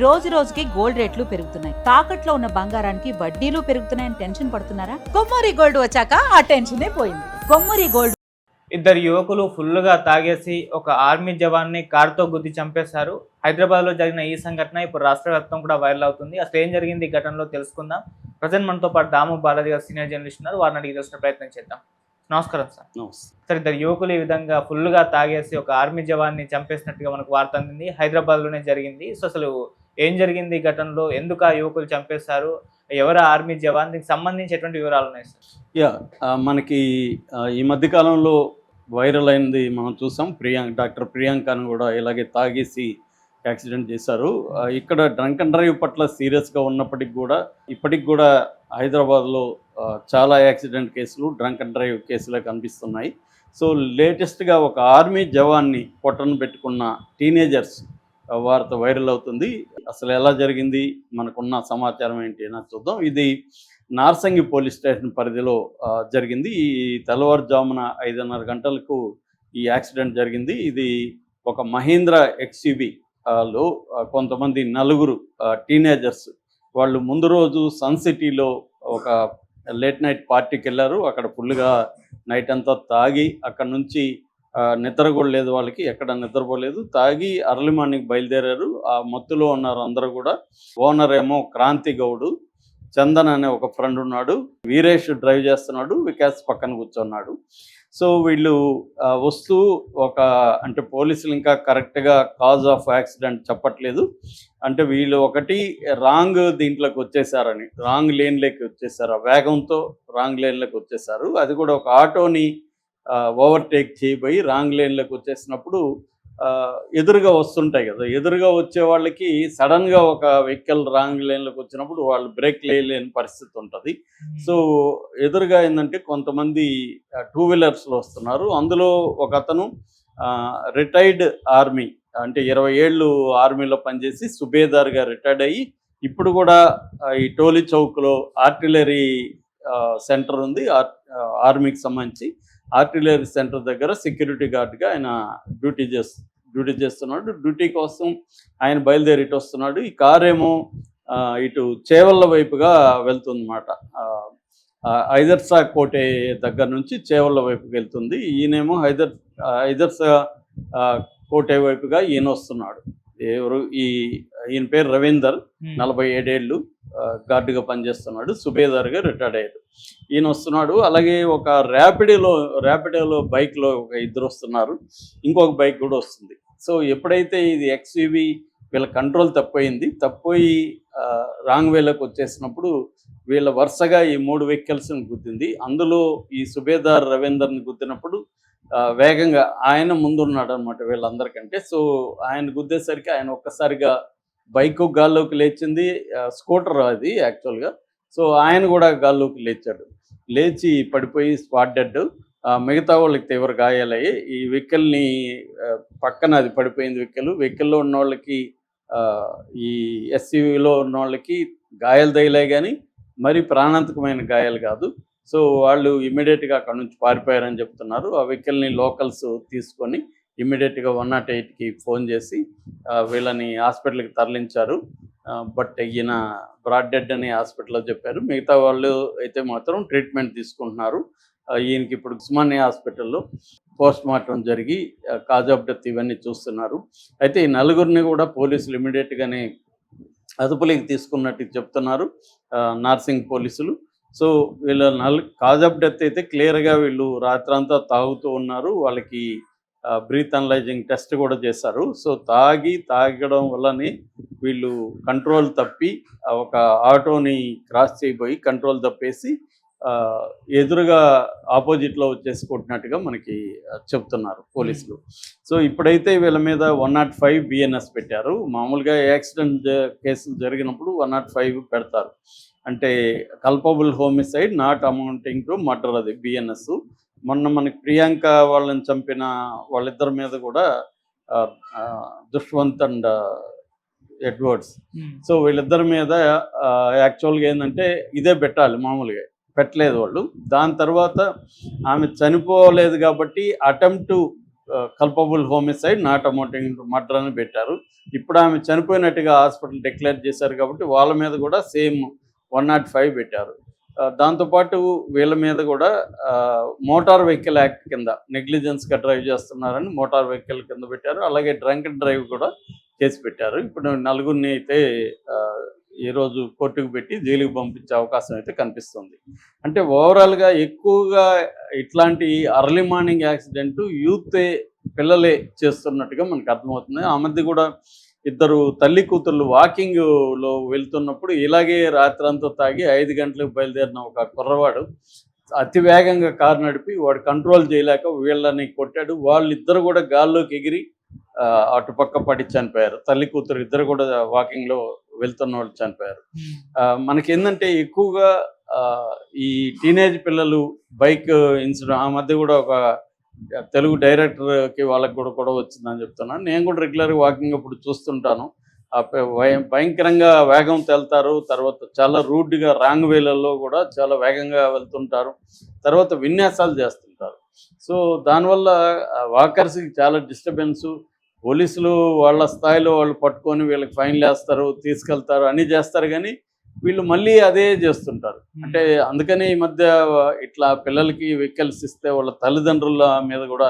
రోజు రోజుకి గోల్డ్ రేట్లు పెరుగుతున్నాయి. తాకట్లో ఉన్న బంగారానికి వడ్డీలు పెరుగుతున్నాయని టెన్షన్ పడుతున్నారా? కొమ్మూరి గోల్డ్ వచ్చాక ఆ టెన్షనే పోయింది. కొమ్మూరి గోల్డ్. ఇద్దరు యువకులు ఫుల్లుగా తాగేసి ఒక ఆర్మీ జవాన్ని కారుతో గుద్ది చంపేశారు. హైదరాబాద్లో జరిగిన ఈ సంఘటన ఇప్పుడు రాష్ట్ర వ్యాప్తం కూడా వైరల్ అవుతుంది. అసలు ఏం జరిగింది ఈ ఘటనలో తెలుసుకుందాం. ప్రజెంట్ మనతో పాటు దాము బాలాజీ గారు సీనియర్ జర్నలిస్ట్ ఉన్నారు. వారిని అడిగి తెలుసుకునే ప్రయత్నం చేద్దాం. నమస్కారం సార్. సార్, ఇద్దరు యువకులు ఈ విధంగా ఫుల్గా తాగేసి ఒక ఆర్మీ జవాన్ని చంపేసినట్టుగా మనకు వార్త అందింది. హైదరాబాద్లోనే జరిగింది. సో అసలు ఏం జరిగింది ఈ ఘటనలో? ఎందుకు ఆ యువకులు చంపేశారు? ఎవరు ఆర్మీ జవాన్? దీనికి సంబంధించి ఎటువంటి వివరాలు ఉన్నాయి సార్? మనకి ఈ మధ్యకాలంలో వైరల్ అయింది మనం చూసాం. డాక్టర్ ప్రియాంకను కూడా ఇలాగే తాగేసి యాక్సిడెంట్ చేశారు. ఇక్కడ డ్రంక్ అండ్ డ్రైవ్ పట్ల సీరియస్గా ఉన్నప్పటికి కూడా ఇప్పటికి కూడా హైదరాబాద్లో చాలా యాక్సిడెంట్ కేసులు, డ్రంక్ అండ్ డ్రైవ్ కేసులే కనిపిస్తున్నాయి. సో లేటెస్ట్గా ఒక ఆర్మీ జవాన్ని పొట్టను పెట్టుకున్న టీనేజర్స్ వార్త వైరల్ అవుతుంది. అసలు ఎలా జరిగింది, మనకున్న సమాచారం ఏంటి అని చూద్దాం. ఇది నార్సింగి పోలీస్ స్టేషన్ పరిధిలో జరిగింది. ఈ తెల్లవారుజామున 5:30 గంటలకు ఈ యాక్సిడెంట్ జరిగింది. ఇది ఒక మహీంద్రా ఎక్స్యూవీ లో కొంతమంది నలుగురు టీనేజర్స్ వాళ్ళు ముందు రోజు సన్ సిటీలో ఒక లేట్ నైట్ పార్టీకి వెళ్ళారు. అక్కడ ఫుల్గా నైట్ అంతా తాగి అక్కడ నుంచి నిద్ర కూడా లేదు, వాళ్ళకి ఎక్కడ నిద్రపోలేదు. తాగి అర్లీ మార్నింగ్ బయలుదేరారు. ఆ మత్తులో ఉన్నారు అందరూ కూడా. ఓనర్ ఏమో క్రాంతి గౌడు, చందన్ అనే ఒక ఫ్రెండ్ ఉన్నాడు, వీరేష్ డ్రైవ్ చేస్తున్నాడు, వికాస్ పక్కన కూర్చున్నాడు. సో వీళ్ళు వస్తూ అంటే పోలీసులు ఇంకా కరెక్ట్గా కాజ్ ఆఫ్ యాక్సిడెంట్ చెప్పట్లేదు. అంటే వీళ్ళు ఒకటి రాంగ్ దీంట్లోకి వచ్చేసారని, రాంగ్ లేన్లోకి వచ్చేసారు, వేగంతో రాంగ్ లేన్లోకి వచ్చేసారు. అది కూడా ఒక ఆటోని ఓవర్టేక్ చేయబోయి రాంగ్ లేన్లోకి వచ్చేసినప్పుడు ఎదురుగా వస్తుంటాయి కదా, ఎదురుగా వచ్చే వాళ్ళకి సడన్గా ఒక వెహికల్ రాంగ్ లైన్లోకి వచ్చినప్పుడు వాళ్ళు బ్రేక్ లేని పరిస్థితి ఉంటుంది. సో ఎదురుగా ఏంటంటే కొంతమంది 2 వీలర్స్లో వస్తున్నారు. అందులో ఒక అతను రిటైర్డ్ ఆర్మీ, అంటే 20 ఏళ్ళు ఆర్మీలో పనిచేసి సుబేదార్గా రిటైర్డ్ అయ్యి ఇప్పుడు కూడా ఈ టోలీ చౌక్లో ఆర్టిలరీ సెంటర్ ఉంది, ఆర్మీకి సంబంధించి ఆర్టిలరీ సెంటర్ దగ్గర సెక్యూరిటీ గార్డ్గా ఆయన డ్యూటీ చేస్తున్నాడు. డ్యూటీ కోసం ఆయన బయలుదేరి ఇటు వస్తున్నాడు. ఈ కారు ఏమో ఇటు చేవళ్ళ వైపుగా వెళ్తుందన్నమాట. హైదర్సా కోటే దగ్గర నుంచి చేవళ్ళ వైపుకి వెళ్తుంది. ఈయనేమో హైదర్సా కోటే వైపుగా ఈయన వస్తున్నాడు. ఎవరు ఈయన పేరు రవీందర్, 47 ఏళ్ళు, గార్డుగా పనిచేస్తున్నాడు, సుబేదార్గా రిటైర్డ్ అయ్యాడు. ఈయన వస్తున్నాడు. అలాగే ఒక ర్యాపిడోలో బైక్లో ఒక ఇద్దరు వస్తున్నారు, ఇంకొక బైక్ కూడా వస్తుంది. సో ఎప్పుడైతే ఇది ఎక్స్యూవీ వీళ్ళ కంట్రోల్ తప్పిపోయి రాంగ్ వేలోకి వచ్చేసినప్పుడు వీళ్ళ వరుసగా ఈ 3 వెహికల్స్ని గుద్దింది. అందులో ఈ సుబేదార్ రవీందర్ని గుద్దినప్పుడు వేగంగా ఆయన ముందున్నాడు అనమాట వీళ్ళందరికంటే. సో ఆయన గుద్దేసరికి ఆయన ఒక్కసారిగా బైకు గాల్లోకి లేచింది, స్కూటర్ అది యాక్చువల్గా. సో ఆయన కూడా గాల్లోకి లేచి పడిపోయి స్పాట్ డెడ్. మిగతా వాళ్ళకి తీవ్ర గాయాలయ్యి ఈ వెహికల్ని పక్కన అది పడిపోయింది. వెహికల్లో ఉన్న వాళ్ళకి, ఈ ఎస్యూవీలో ఉన్న వాళ్ళకి గాయాలు తగిలాయి కానీ మరి ప్రాణాంతకమైన గాయాలు కాదు. సో వాళ్ళు ఇమ్మీడియట్గా అక్కడ నుంచి పారిపోయారని చెప్తున్నారు. ఆ వెహికల్ని లోకల్స్ తీసుకొని ఇమ్మీడియట్గా 108కి ఫోన్ చేసి వీళ్ళని హాస్పిటల్కి తరలించారు. బట్ ఈయన బ్రాడ్ డెడ్ అని హాస్పిటల్లో చెప్పారు. మిగతా వాళ్ళు అయితే మాత్రం ట్రీట్మెంట్ తీసుకుంటున్నారు. ఈయనకి ఇప్పుడు ఉస్మానియా హాస్పిటల్లో పోస్ట్ మార్టం జరిగి కాజ్ ఆఫ్ డెత్ ఇవన్నీ చూస్తున్నారు. అయితే ఈ నలుగురిని కూడా పోలీసులు ఇమ్మీడియట్గానే అదుపులోకి తీసుకున్నట్టు చెప్తున్నారు నార్సింగ్ పోలీసులు. సో వీళ్ళ కాజ్ ఆఫ్ డెత్ అయితే క్లియర్గా వీళ్ళు రాత్రంతా తాగుతూ ఉన్నారు. వాళ్ళకి బ్రీత్ అనలైజింగ్ టెస్ట్ కూడా చేశారు. సో తాగడం వల్లనే వీళ్ళు కంట్రోల్ తప్పి ఒక ఆటోని క్రాస్ చేయబోయి కంట్రోల్ తప్పేసి ఎదురుగా ఆపోజిట్లో వచ్చేసి కొట్టినట్టుగా మనకి చెప్తున్నారు పోలీసులు. సో ఇప్పుడైతే వీళ్ళ మీద 105 BNS పెట్టారు. మామూలుగా యాక్సిడెంట్ కేసులు జరిగినప్పుడు 105 పెడతారు. అంటే culpable homicide not amounting to murder, అది BNS. మొన్న మనకి ప్రియాంక వాళ్ళని చంపిన వాళ్ళిద్దరి మీద కూడా దుష్వంత్ అండ్ ఎడ్వర్డ్స్, సో వీళ్ళిద్దరి మీద యాక్చువల్గా ఏంటంటే ఇదే పెట్టాలి, మామూలుగా పెట్టలేదు వాళ్ళు. దాని తర్వాత ఆమె చనిపోలేదు కాబట్టి attempt culpable homicide not amounting to murder అని పెట్టారు. ఇప్పుడు ఆమె చనిపోయినట్టుగా హాస్పిటల్ డిక్లేర్ చేశారు కాబట్టి వాళ్ళ మీద కూడా సేమ్ 105 పెట్టారు. దాంతోపాటు వీళ్ళ మీద కూడా మోటార్ వెహికల్ యాక్ట్ కింద నెగ్లిజెన్స్గా డ్రైవ్ చేస్తున్నారని మోటార్ వెహికల్ కింద పెట్టారు. అలాగే డ్రంక్ అండ్ డ్రైవ్ కూడా కేసు పెట్టారు. ఇప్పుడు నలుగురిని అయితే ఈరోజు కోర్టుకు పెట్టి జైలుకి పంపించే అవకాశం అయితే కనిపిస్తుంది. అంటే ఓవరాల్గా ఎక్కువగా ఇట్లాంటి అర్లీ మార్నింగ్ యాక్సిడెంట్ యూతే పిల్లలే చేస్తున్నట్టుగా మనకు అర్థమవుతుంది. ఆ మధ్య కూడా ఇద్దరు తల్లి కూతుర్లు వాకింగ్లో వెళ్తున్నప్పుడు ఇలాగే రాత్రంతా తాగి 5 గంటలకు బయలుదేరిన ఒక కుర్రవాడు అతి వేగంగా కారు నడిపి వాడు కంట్రోల్ చేయలేక వీళ్ళని కొట్టాడు. వాళ్ళిద్దరు కూడా గాల్లోకి ఎగిరి అటుపక్క పడి చనిపోయారు. తల్లి కూతురు ఇద్దరు కూడా వాకింగ్లో వెళ్తున్న వాళ్ళు చనిపోయారు. మనకేందంటే ఎక్కువగా ఈ టీనేజ్ పిల్లలు బైక్ ఇన్సిడెంట్ ఆ మధ్య కూడా ఒక తెలుగు డైరెక్టర్కి వాళ్ళకి కూడా వచ్చిందని చెప్తున్నాను. నేను కూడా రెగ్యులర్గా వాకింగ్ అప్పుడు చూస్తుంటాను. భయంకరంగా వేగం వెళ్తారు. తర్వాత చాలా రూడ్గా రాంగ్ వేలలో కూడా చాలా వేగంగా వెళ్తుంటారు. తర్వాత విన్యాసాలు చేస్తుంటారు. సో దానివల్ల వాకర్స్కి చాలా డిస్టర్బెన్సు. పోలీసులు వాళ్ళ స్థాయిలో వాళ్ళు పట్టుకొని వీళ్ళకి ఫైన్లు వేస్తారు, తీసుకెళ్తారు, అన్నీ చేస్తారు. కానీ వీళ్ళు మళ్ళీ అదే చేస్తుంటారు. అంటే అందుకని ఈ మధ్య ఇట్లా పిల్లలకి వెహికల్స్ ఇస్తే వాళ్ళ తల్లిదండ్రుల మీద కూడా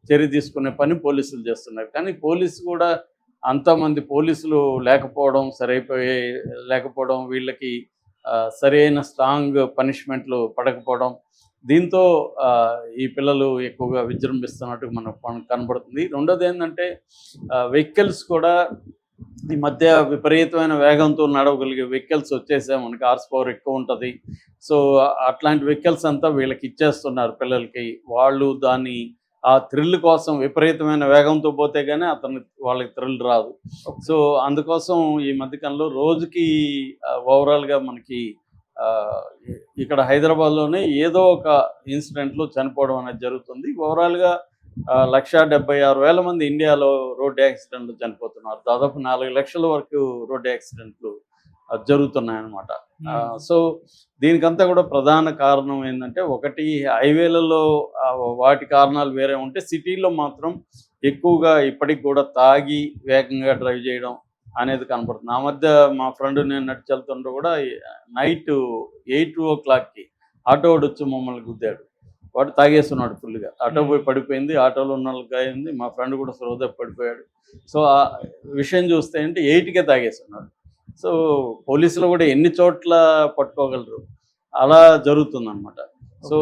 చర్య తీసుకునే పని పోలీసులు చేస్తున్నారు. కానీ పోలీసు కూడా అంతమంది పోలీసులు లేకపోవడం వీళ్ళకి సరైన స్ట్రాంగ్ పనిష్మెంట్లు పడకపోవడం, దీంతో ఈ పిల్లలు ఎక్కువగా విజృంభిస్తున్నట్టు మనకు కనబడుతుంది. రెండోది ఏంటంటే వెహికల్స్ కూడా ఈ మధ్య విపరీతమైన వేగంతో నడవగలిగే వెహికల్స్ వచ్చేసాయి. మనకి హార్స్ పవర్ ఎక్కువ ఉంటుంది. సో అట్లాంటి వెహికల్స్ అంతా వీళ్ళకి ఇచ్చేస్తున్నారు పిల్లలకి. వాళ్ళు దాన్ని ఆ థ్రిల్ కోసం విపరీతమైన వేగంతో పోతే కానీ వాళ్ళకి థ్రిల్ రాదు. సో అందుకోసం ఈ మధ్యకాలంలో రోజుకి ఓవరాల్గా మనకి ఇక్కడ హైదరాబాద్లోనే ఏదో ఒక ఇన్సిడెంట్లో చనిపోవడం అనేది జరుగుతుంది. ఓవరాల్గా 1,76,000 మంది ఇండియాలో రోడ్డు యాక్సిడెంట్లు చనిపోతున్నారు. దాదాపు 4 లక్షల వరకు రోడ్డు యాక్సిడెంట్లు జరుగుతున్నాయన్నమాట. సో దీనికంతా కూడా ప్రధాన కారణం ఏంటంటే, ఒకటి హైవేలలో వాటి కారణాలు వేరే ఉంటే, సిటీలో మాత్రం ఎక్కువగా ఇప్పటికి కూడా తాగి వేగంగా డ్రైవ్ చేయడం అనేది కనపడుతుంది. ఆ మధ్య మా ఫ్రెండ్ నేను నడిచి వెళ్తుంటే కూడా నైట్ 8 o'clockకి ఆటో వాడు వచ్చి మమ్మల్ని గుద్దాడు. వాడు తాగేస్తున్నాడు ఫుల్గా. ఆటో పోయి పడిపోయింది. ఆటోలో ఉన్న వాళ్ళకి గాయింది. మా ఫ్రెండ్ కూడా స్రోద పడిపోయాడు. సో ఆ విషయం చూస్తే అంటే 8కే తాగేస్తున్నాడు. సో పోలీసులు కూడా ఎన్ని చోట్ల పట్టుకోగలరు, అలా జరుగుతుందన్నమాట. సో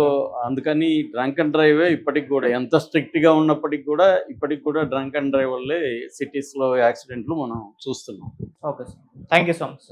అందుకని డ్రంక్ అండ్ డ్రైవే ఇప్పటికి కూడా ఎంత స్ట్రిక్ట్గా ఉన్నప్పటికి కూడా ఇప్పటికి కూడా డ్రంక్ అండ్ డ్రైవ్ వల్లే సిటీస్లో యాక్సిడెంట్లు మనం చూస్తున్నాం. Okay sir, thank you so much sir.